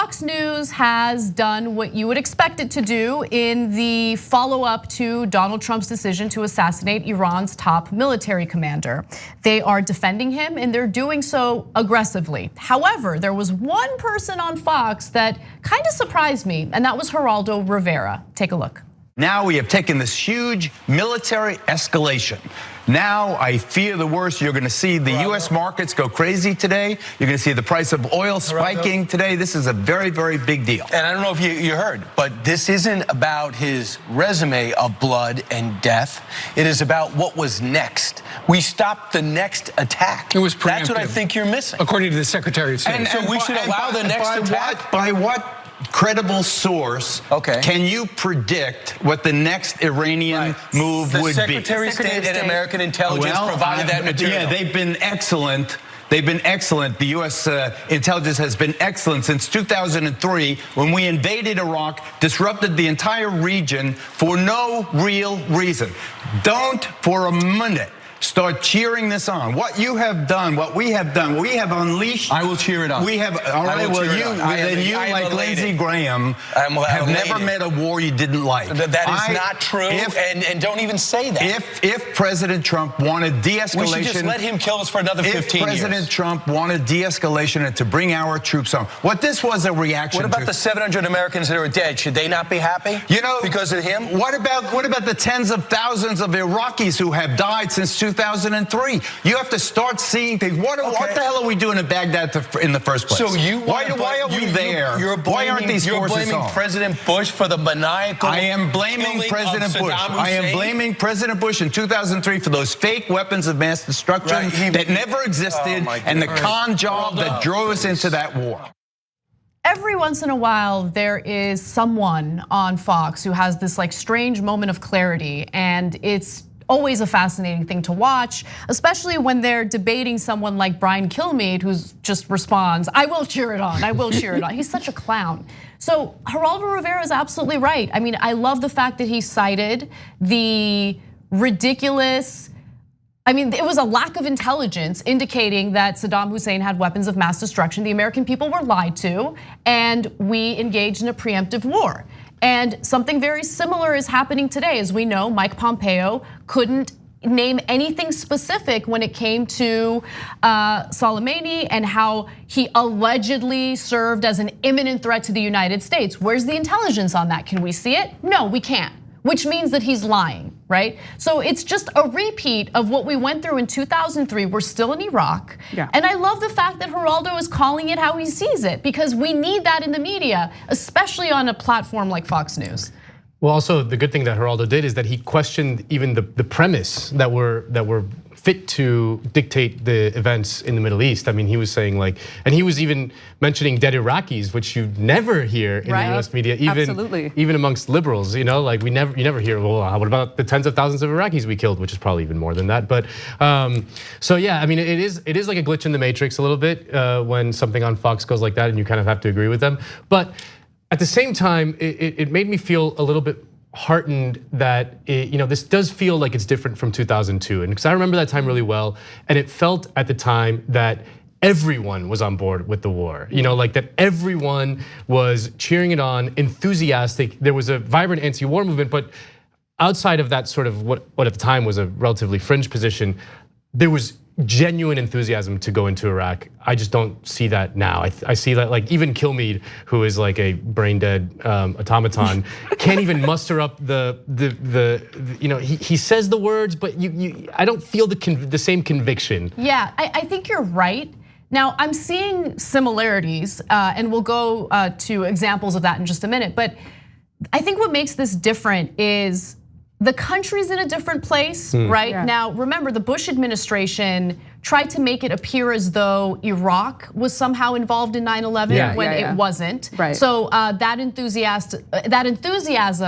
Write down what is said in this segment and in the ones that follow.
Fox News has done what you would expect it to do in the follow-up to Donald Trump's decision to assassinate Iran's top military commander. They are defending him and they're doing so aggressively. However, there was one person on Fox that kind of surprised me, and that was Geraldo Rivera. Take a look. Now we have taken this huge military escalation. Now I fear the worst. You're going to see the US markets go crazy today. You're going to see the price of oil spiking today. This is a very, very big deal. And I don't know if you heard, but this isn't about his resume of blood and death. It is about what was next. We stopped the next attack. It was preemptive. That's what I think you're missing. According to the Secretary of State. And so we should allow the next attack? By what credible source can you predict what the next Iranian move would be? The Secretary of State and American intelligence provided that material. Yeah, they've been excellent. They've been excellent. The US intelligence has been excellent since 2003 when we invaded Iraq, disrupted the entire region for no real reason. Don't for a minute start cheering this on. What you have done, what we have done, we have unleashed. I will cheer it on. We have, all right, well, you like Lindsey Graham, have never met a war you didn't like. That is not true, and don't even say that. If President Trump wanted de-escalation. We should just let him kill us for another 15 years. If President Trump wanted de-escalation and to bring our troops home, what this was a reaction to. What about the 700 Americans that are dead? Should they not be happy? You know, because of him? What about the tens of thousands of Iraqis who have died since 2003? You have to start seeing things. What the hell are we doing in Baghdad in the first place? So why are we there? Why aren't these forces blaming President Bush for the maniacal I am blaming President Bush. I am blaming President Bush in 2003 for those fake weapons of mass destruction that never existed and the con job that drove us into that war. Every once in a while, there is someone on Fox who has this like strange moment of clarity, and it's always a fascinating thing to watch, especially when they're debating someone like Brian Kilmeade, who just responds, "I will cheer it on, I will cheer it on." He's such a clown. So Geraldo Rivera is absolutely right. I mean, I love the fact that he cited the ridiculous, it was a lack of intelligence indicating that Saddam Hussein had weapons of mass destruction. The American people were lied to, and we engaged in a preemptive war. And something very similar is happening today. As we know, Mike Pompeo couldn't name anything specific when it came to Soleimani and how he allegedly served as an imminent threat to the United States. Where's the intelligence on that? Can we see it? No, we can't. Which means that he's lying, right? So it's just a repeat of what we went through in 2003. We're still in Iraq. And I love the fact that Geraldo is calling it how he sees it, because we need that in the media, especially on a platform like Fox News. Well, also the good thing that Geraldo did is that he questioned even the premise that we're fit to dictate the events in the Middle East. I mean, he was saying and he was even mentioning dead Iraqis, which you never hear in the US media, even amongst liberals. You never hear, well, what about the tens of thousands of Iraqis we killed, which is probably even more than that. But so yeah, I mean, it is like a glitch in the matrix a little bit when something on Fox goes like that, and you kind of have to agree with them. But at the same time, it made me feel a little bit heartened that this does feel like it's different from 2002, and because I remember that time really well, and it felt at the time that everyone was on board with the war. Like that everyone was cheering it on, enthusiastic. There was a vibrant anti-war movement, but outside of that sort of what at the time was a relatively fringe position, there was genuine enthusiasm to go into Iraq. I just don't see that now. I see that like even Kilmeade, who is like a brain dead automaton, can't even muster up he says the words, but I don't feel the same conviction. Yeah, I think you're right. Now I'm seeing similarities, and we'll go to examples of that in just a minute. But I think what makes this different is the country's in a different place, right? Yeah. Now, remember, the Bush administration tried to make it appear as though Iraq was somehow involved in 9/11 when it wasn't. Right. So that enthusiasm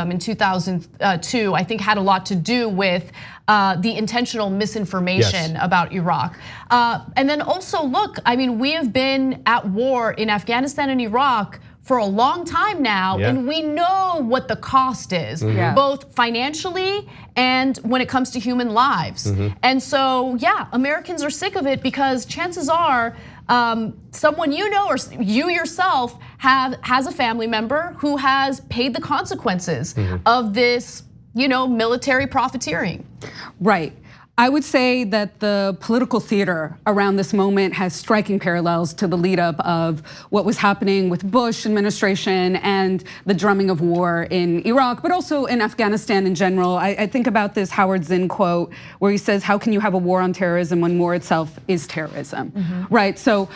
in 2002, I think, had a lot to do with the intentional misinformation about Iraq. And then also, look, we have been at war in Afghanistan and Iraq for a long time now, and we know what the cost is, both financially and when it comes to human lives. And so, Americans are sick of it because chances are someone you know or you yourself has a family member who has paid the consequences of this, military profiteering. Right. I would say that the political theater around this moment has striking parallels to the lead up of what was happening with Bush administration and the drumming of war in Iraq, but also in Afghanistan in general. I think about this Howard Zinn quote where he says, how can you have a war on terrorism when war itself is terrorism, right? So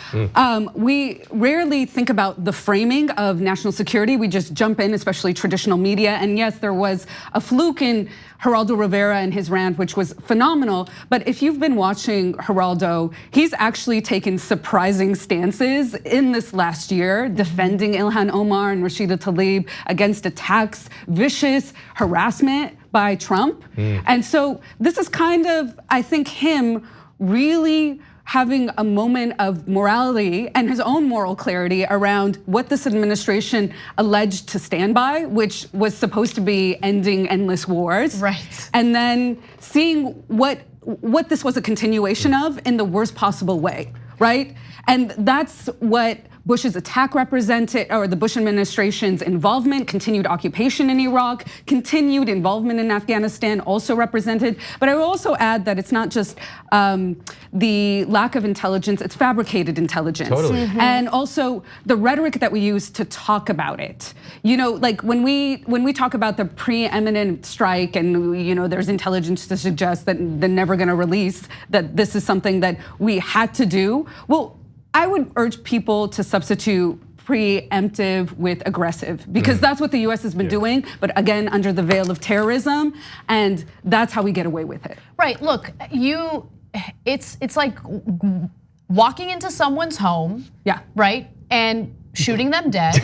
we rarely think about the framing of national security. We just jump in, especially traditional media. And yes, there was a fluke in Geraldo Rivera and his rant, which was phenomenal. But if you've been watching Geraldo, he's actually taken surprising stances in this last year, defending Ilhan Omar and Rashida Tlaib against attacks, vicious harassment by Trump. And so this is kind of, I think, him really having a moment of morality and his own moral clarity around what this administration alleged to stand by, which was supposed to be ending endless wars. Right. And then seeing what this was a continuation of in the worst possible way, right? And that's what Bush's attack represented, or the Bush administration's involvement, continued occupation in Iraq, continued involvement in Afghanistan also represented. But I will also add that it's not just the lack of intelligence, it's fabricated intelligence. Totally. And also the rhetoric that we use to talk about it. Like when we talk about the preeminent strike and there's intelligence to suggest that they're never gonna release, that this is something that we had to do. Well, I would urge people to substitute preemptive with aggressive, because that's what the US has been doing, but again, under the veil of terrorism, and that's how we get away with it. Right, look, it's like walking into someone's home, right? And shooting them dead,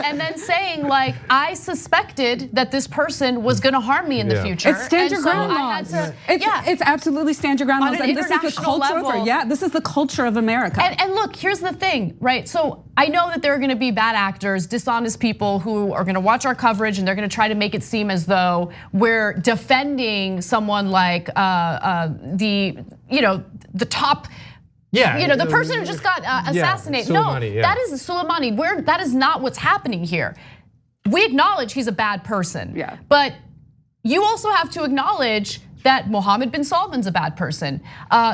and then saying like, I suspected that this person was gonna harm me in the future. It's stand your ground laws. It's absolutely stand your ground laws. On an this is the international culture level. this is the culture of America. And look, here's the thing, right? So I know that there are gonna be bad actors, dishonest people who are gonna watch our coverage and they're gonna try to make it seem as though we're defending someone like the top. The person who just got assassinated. Soleimani, that is Soleimani. That is not what's happening here. We acknowledge he's a bad person. But you also have to acknowledge that Mohammed bin Salman's a bad person.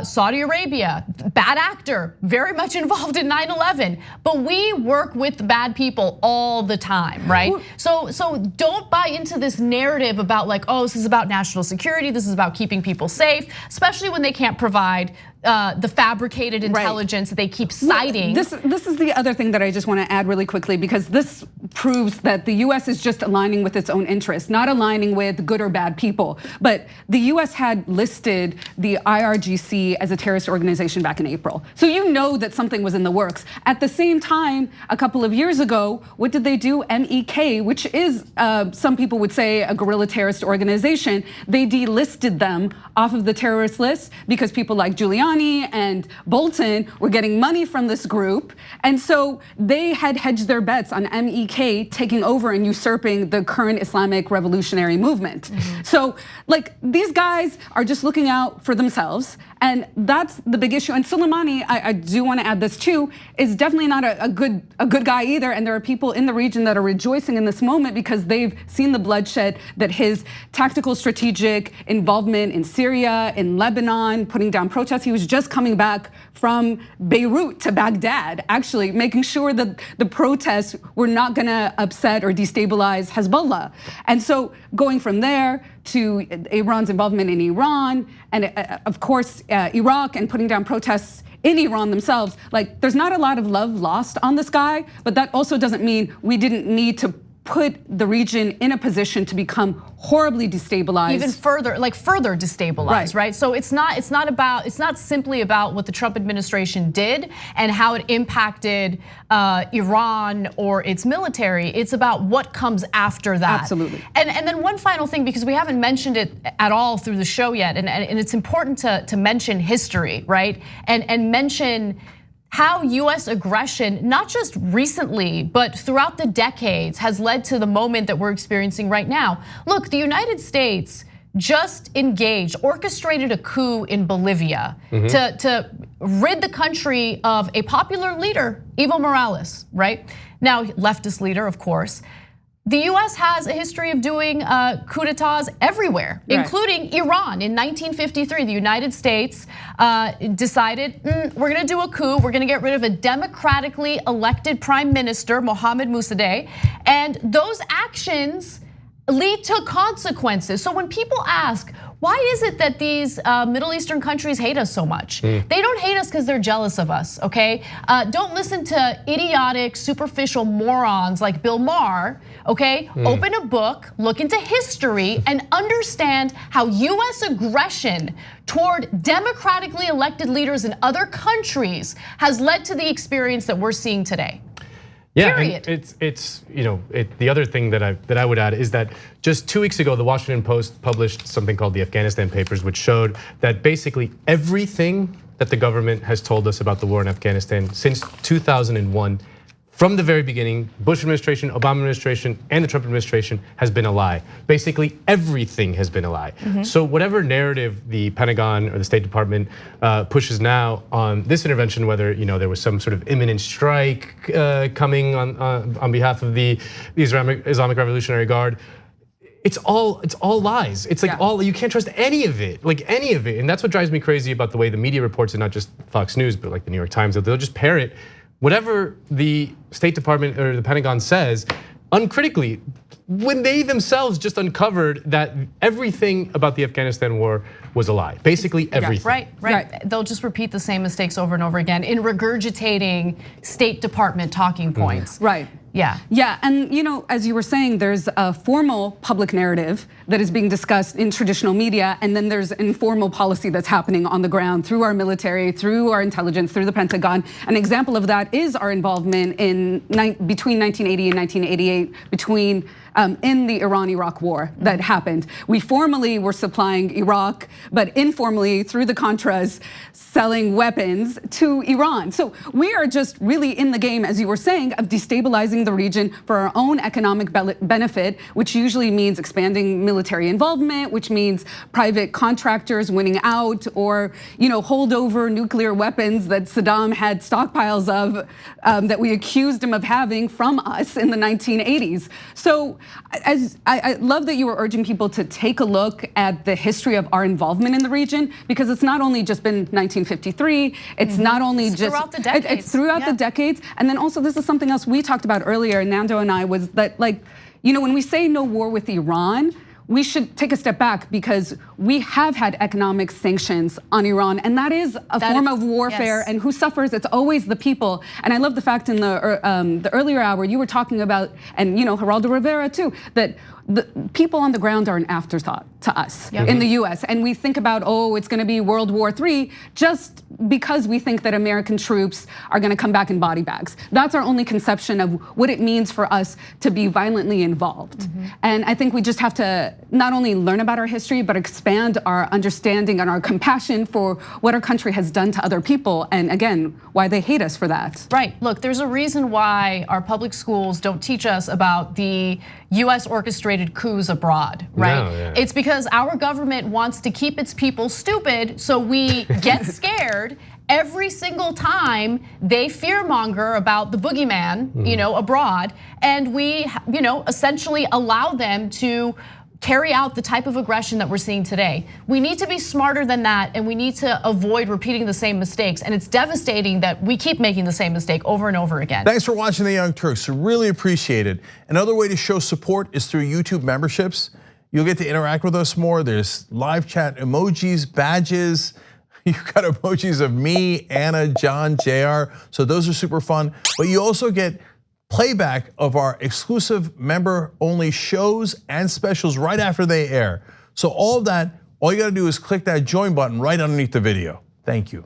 Saudi Arabia, bad actor, very much involved in 9/11. But we work with bad people all the time, right? So don't buy into this narrative about like, oh, this is about national security, this is about keeping people safe, especially when they can't provide the fabricated intelligence that they keep citing. This is the other thing that I just want to add really quickly, because this proves that the US is just aligning with its own interests, not aligning with good or bad people. But the US had listed the IRGC as a terrorist organization back in April. So you know that something was in the works. At the same time, a couple of years ago, what did they do? MEK, which is, some people would say, a guerrilla terrorist organization, they delisted them off of the terrorist list because people like Giuliani and Bolton were getting money from this group. And so they had hedged their bets on MEK taking over and usurping the current Islamic revolutionary movement. So like these guys are just looking out for themselves. And that's the big issue. And Soleimani, I do want to add this too, is definitely not a good guy either. And there are people in the region that are rejoicing in this moment because they've seen the bloodshed that his tactical strategic involvement in Syria, in Lebanon, putting down protests. He was just coming back from Beirut to Baghdad, actually making sure that the protests were not gonna upset or destabilize Hezbollah. And so going from there to Iran's involvement in Iran, and of course, Iraq, and putting down protests in Iran themselves, like there's not a lot of love lost on this guy, but that also doesn't mean we didn't need to put the region in a position to become horribly destabilized. Even further, like further destabilized, right? So it's not simply about what the Trump administration did and how it impacted Iran or its military. It's about what comes after that. Absolutely. And then one final thing, because we haven't mentioned it at all through the show yet, and it's important to mention history, right? And mention how US aggression, not just recently, but throughout the decades, has led to the moment that we're experiencing right now. Look, the United States just orchestrated a coup in Bolivia to rid the country of a popular leader, Evo Morales, right? Now, leftist leader, of course. The US has a history of doing coup d'etats everywhere, including Iran. In 1953, the United States decided, we're gonna do a coup, we're gonna get rid of a democratically elected prime minister, Mohammad Mossadegh, and those actions lead to consequences. So when people ask, why is it that these Middle Eastern countries hate us so much? They don't hate us because they're jealous of us, okay? Don't listen to idiotic, superficial morons like Bill Maher, okay? Open a book, look into history, and understand how US aggression toward democratically elected leaders in other countries has led to the experience that we're seeing today. Yeah, period. And it's the other thing that I would add is that just 2 weeks ago, the Washington Post published something called the Afghanistan Papers, which showed that basically everything that the government has told us about the war in Afghanistan since 2001, from the very beginning, Bush administration, Obama administration, and the Trump administration has been a lie. Basically, everything has been a lie. So whatever narrative the Pentagon or the State Department pushes now on this intervention, whether there was some sort of imminent strike coming on behalf of the Islamic Revolutionary Guard, it's all lies. It's like you can't trust any of it, and that's what drives me crazy about the way the media reports it, not just Fox News, but like the New York Times. They'll just parrot whatever the State Department or the Pentagon says uncritically, when they themselves just uncovered that everything about the Afghanistan war was a lie. Basically everything. Right. They'll just repeat the same mistakes over and over again in regurgitating State Department talking points. Right. Yeah, and as you were saying, there's a formal public narrative that is being discussed in traditional media, and then there's informal policy that's happening on the ground through our military, through our intelligence, through the Pentagon. An example of that is our involvement between 1980 and 1988 in the Iran-Iraq war that happened. We formally were supplying Iraq, but informally through the Contras, selling weapons to Iran. So we are just really in the game, as you were saying, of destabilizing the region for our own economic benefit, which usually means expanding military involvement, which means private contractors winning out, or holdover nuclear weapons that Saddam had stockpiles of that we accused him of having from us in the 1980s. So I love that you were urging people to take a look at the history of our involvement in the region, because it's not only just been 1953, it's not only just throughout the decades. It's throughout the decades. And then also, this is something else we talked about earlier, Nando and I, was that when we say no war with Iran, we should take a step back, because we have had economic sanctions on Iran, and that is a form of warfare. Yes. And who suffers? It's always the people. And I love the fact in the earlier hour you were talking about, and Geraldo Rivera too, that the people on the ground are an afterthought to us in the US. And we think about, it's gonna be World War III, just because we think that American troops are gonna come back in body bags. That's our only conception of what it means for us to be violently involved. And I think we just have to not only learn about our history, but expand our understanding and our compassion for what our country has done to other people, and again, why they hate us for that. Right, look, there's a reason why our public schools don't teach us about the US orchestrated coups abroad, right? No, yeah. It's because our government wants to keep its people stupid, so we get scared every single time they fearmonger about the boogeyman, abroad, and we, essentially allow them to carry out the type of aggression that we're seeing today. We need to be smarter than that, and we need to avoid repeating the same mistakes. And it's devastating that we keep making the same mistake over and over again. Thanks for watching the Young Turks, really appreciate it. Another way to show support is through YouTube memberships. You'll get to interact with us more. There's live chat emojis, badges. You've got emojis of me, Anna, John, JR. So those are super fun. But you also get playback of our exclusive member-only shows and specials right after they air. So all of that, all you gotta do is click that join button right underneath the video. Thank you.